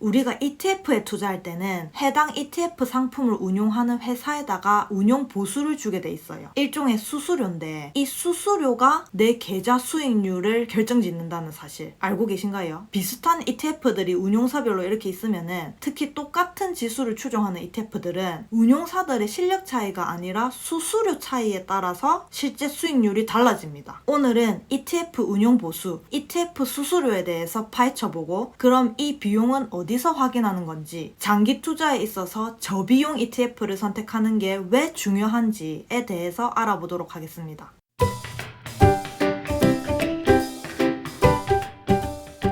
우리가 ETF에 투자할 때는 해당 ETF 상품을 운용하는 회사에다가 운용 보수를 주게 돼 있어요. 일종의 수수료인데 이 수수료가 내 계좌 수익률을 결정짓는다는 사실 알고 계신가요? 비슷한 ETF들이 운용사별로 이렇게 있으면은 특히 똑같은 지수를 추종하는 ETF들은 운용사들의 실력 차이가 아니라 수수료 차이에 따라서 실제 수익률이 달라집니다. 오늘은 ETF 운용 보수, ETF 수수료에 대해서 파헤쳐보고 그럼 이 비용은 어디서 확인하는 건지, 장기 투자에 있어서 저비용 ETF를 선택하는 게 왜 중요한지에 대해서 알아보도록 하겠습니다.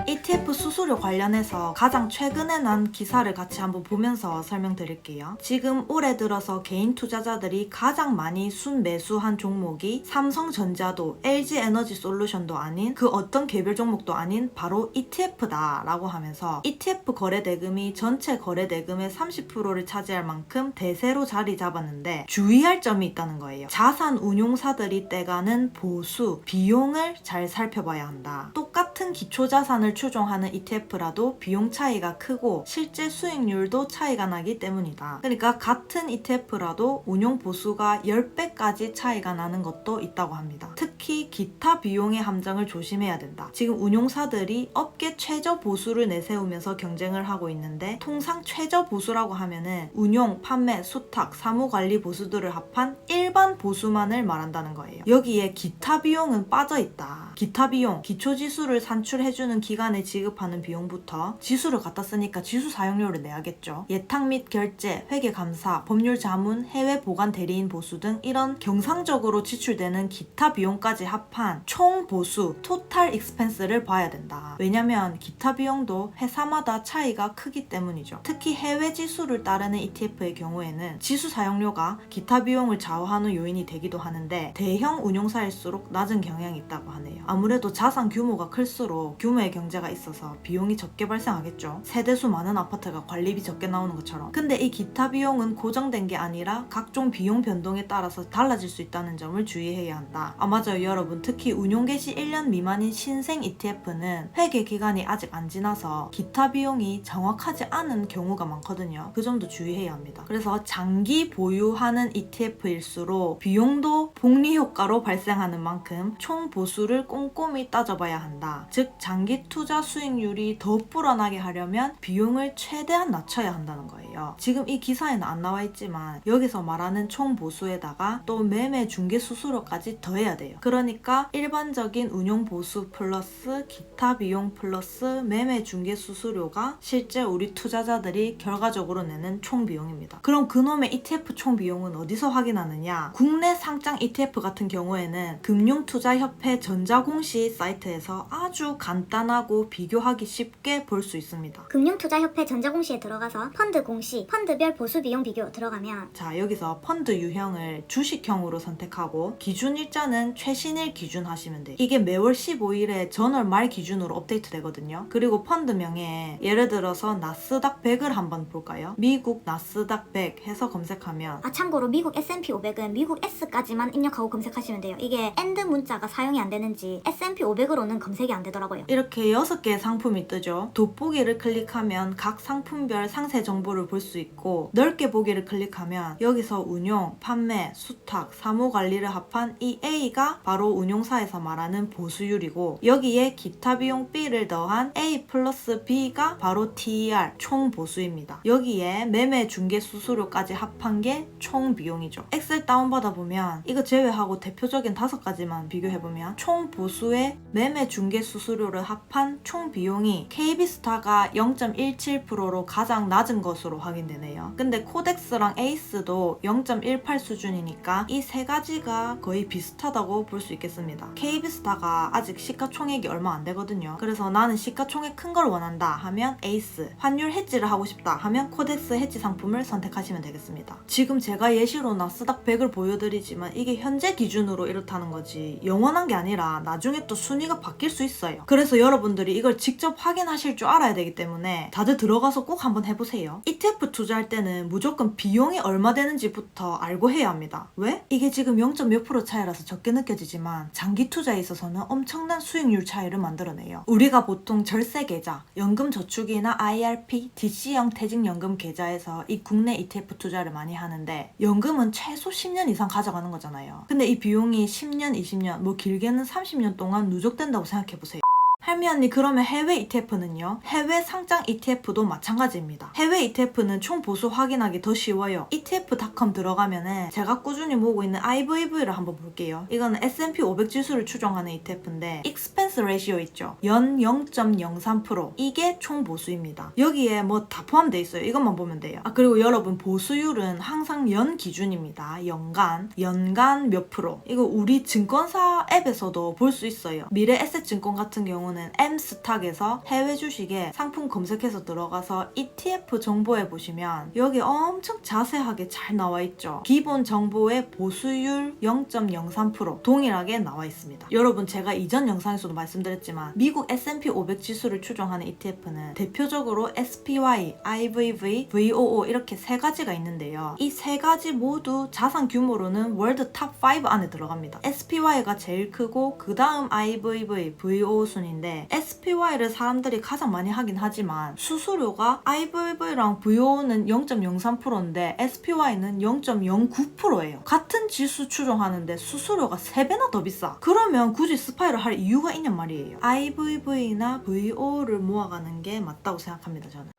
ETF 수수료 관련해서 가장 최근에 난 기사를 같이 한번 보면서 설명드릴게요. 지금 올해 들어서 개인 투자자들이 가장 많이 순매수한 종목이 삼성전자도 LG에너지솔루션도 아닌 그 어떤 개별 종목도 아닌 바로 ETF다 라고 하면서 ETF 거래대금이 전체 거래대금의 30%를 차지할 만큼 대세로 자리 잡았는데 주의할 점이 있다는 거예요. 자산 운용사들이 떼가는 보수, 비용을 잘 살펴봐야 한다. 똑같은 기초자산을 추종하는 ETF라도 비용 차이가 크고 실제 수익률도 차이가 나기 때문이다. 그러니까 같은 ETF라도 운용 보수가 10배까지 차이가 나는 것도 있다고 합니다. 특히 기타 비용의 함정을 조심해야 된다. 지금 운용사들이 업계 최저 보수를 내세우면서 경쟁을 하고 있는데 통상 최저 보수라고 하면은 운용, 판매, 수탁, 사무관리 보수들을 합한 일반 보수만을 말한다는 거예요. 여기에 기타 비용은 빠져있다. 기타 비용, 기초지수를 산출해주는 기관에 지급하는 비용부터 지수를 갖다 쓰니까 지수 사용료를 내야겠죠. 예탁 및 결제, 회계 감사, 법률 자문, 해외 보관 대리인 보수 등 이런 경상적으로 지출되는 기타 비용까지 합한 총 보수, 토탈 익스펜스를 봐야 된다. 왜냐면 기타 비용도 회사마다 차이가 크기 때문이죠. 특히 해외 지수를 따르는 ETF의 경우에는 지수 사용료가 기타 비용을 좌우하는 요인이 되기도 하는데 대형 운용사일수록 낮은 경향이 있다고 하네요. 아무래도 자산 규모가 클수록 규모의 경제가 있어서 비용이 적게 발생하겠죠. 세대수 많은 아파트가 관리비 적게 나오는 것처럼. 근데 이 기타 비용은 고정된 게 아니라 각종 비용 변동에 따라서 달라질 수 있다는 점을 주의해야 한다. 맞아요 여러분. 특히 운용 개시 1년 미만인 신생 ETF는 회계 기간이 아직 안 지나서 기타 비용이 정확하지 않은 경우가 많거든요. 그 점도 주의해야 합니다. 그래서 장기 보유하는 ETF일수록 비용도 복리 효과로 발생하는 만큼 총 보수를 꼼꼼히 따져봐야 한다. 즉 장기 투자 수익률이 더 불어나게 하려면 비용을 최대한 낮춰야 한다는 거예요. 지금 이 기사에는 안 나와 있지만 여기서 말하는 총 보수에다가 또 매매 중개 수수료까지 더해야 돼요. 그러니까 일반적인 운용 보수 플러스 기타 비용 플러스 매매 중개 수수료가 실제 우리 투자자들이 결과적으로 내는 총 비용입니다. 그럼 그놈의 ETF 총 비용은 어디서 확인하느냐? 국내 상장 ETF 같은 경우에는 금융투자협회 전자공시 사이트에서 아주 간단하고 비교하기 쉽게 볼 수 있습니다. 금융투자협회 전자공시에 들어가서 펀드 공시, 펀드별 보수 비용 비교 들어가면 자 여기서 펀드 유형을 주식형으로 선택하고 기준 일자는 최신일 기준 하시면 돼요. 이게 매월 15일에 전월 말 기준으로 업데이트 되거든요. 그리고 펀드명에 예를 들어서 나스닥 100을 한번 볼까요? 미국 나스닥 100 해서 검색하면 참고로 미국 S&P 500은 미국 S까지만 입력하고 검색하시면 돼요. 이게 AND 문자가 사용이 안 되는지 S&P 500으로는 검색이 안 되더라고요. 이렇게 6개의 상품이 뜨죠. 돋보기를 클릭하면 각 상품별 상세 정보를 볼 수 있고 넓게 보기를 클릭하면 여기서 운용, 판매, 수탁, 사무관리를 합한 이 A가 바로 운용사에서 말하는 보수율이고 여기에 기타 비용 B를 더한 A 플러스 B가 바로 TER, 총 보수입니다. 여기에 매매 중개 수수료까지 합한 게 총 비용이죠. 엑셀 다운받아 보면 이거 제외하고 대표적인 5가지만 비교해보면 총 보수의 매매 중개 수수료를 합한 총 비용이 KB스타가 0.17%로 가장 낮은 것으로 확인되네요. 근데 코덱스랑 에이스도 0.18 수준이니까 이 세 가지가 거의 비슷하다고 볼 수 있겠습니다. KB스타가 아직 시가총액이 얼마 안 되거든요. 그래서 나는 시가총액 큰 걸 원한다 하면 에이스, 환율 해지를 하고 싶다 하면 코덱스 해지 상품을 선택하시면 되겠습니다. 지금 제가 예시로 나스닥 100을 보여드리지만 이게 현재 기준으로 이렇다는 거지 영원한 게 아니라 나중에 또 순위가 바뀔 수 있어요. 그래서 여러분들이 이걸 직접 직접 확인하실 줄 알아야 되기 때문에 다들 들어가서 꼭 한번 해보세요. ETF 투자할 때는 무조건 비용이 얼마 되는지부터 알고 해야 합니다. 왜? 이게 지금 0.몇 % 차이라서 적게 느껴지지만 장기 투자에 있어서는 엄청난 수익률 차이를 만들어내요. 우리가 보통 절세 계좌, 연금 저축이나 IRP, DC형 퇴직연금 계좌에서 이 국내 ETF 투자를 많이 하는데 연금은 최소 10년 이상 가져가는 거잖아요. 근데 이 비용이 10년, 20년, 뭐 길게는 30년 동안 누적된다고 생각해보세요. 할미 언니, 그러면 해외 ETF는요? 해외 상장 ETF도 마찬가지입니다. 해외 ETF는 총 보수 확인하기 더 쉬워요. ETF.com 들어가면은 제가 꾸준히 모으고 있는 IVV를 한번 볼게요. 이거는 S&P 500 지수를 추종하는 ETF인데 expense ratio 있죠? 연 0.03%. 이게 총 보수입니다. 여기에 뭐 다 포함되어 있어요. 이것만 보면 돼요. 그리고 여러분, 보수율은 항상 연 기준입니다. 연간 몇 프로. 이거 우리 증권사 앱에서도 볼 수 있어요. 미래에셋증권 같은 경우는 M스탁에서 해외 주식에 상품 검색해서 들어가서 ETF 정보에 보시면 여기 엄청 자세하게 잘 나와 있죠. 기본 정보의 보수율 0.03% 동일하게 나와 있습니다. 여러분, 제가 이전 영상에서도 말씀드렸지만 미국 S&P 500 지수를 추종하는 ETF는 대표적으로 SPY, IVV, VOO 이렇게 세 가지가 있는데요. 이 세 가지 모두 자산 규모로는 월드 탑 5 안에 들어갑니다. SPY가 제일 크고 그 다음 IVV, VOO 순인데 SPY를 사람들이 가장 많이 하긴 하지만 수수료가 IVV랑 VO는 0.03%인데 SPY는 0.09%예요. 같은 지수 추종하는데 수수료가 3배나 더 비싸. 그러면 굳이 스파이를 할 이유가 있냔 말이에요. IVV나 VO를 모아가는 게 맞다고 생각합니다, 저는.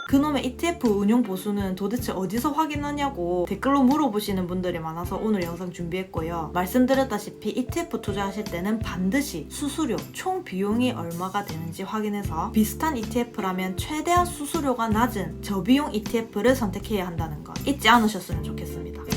그놈의 ETF 운용 보수는 도대체 어디서 확인하냐고 댓글로 물어보시는 분들이 많아서 오늘 영상 준비했고요. 말씀드렸다시피 ETF 투자하실 때는 반드시 수수료, 총 비용이 얼마가 되는지 확인해서 비슷한 ETF라면 최대한 수수료가 낮은 저비용 ETF를 선택해야 한다는 것 잊지 않으셨으면 좋겠습니다.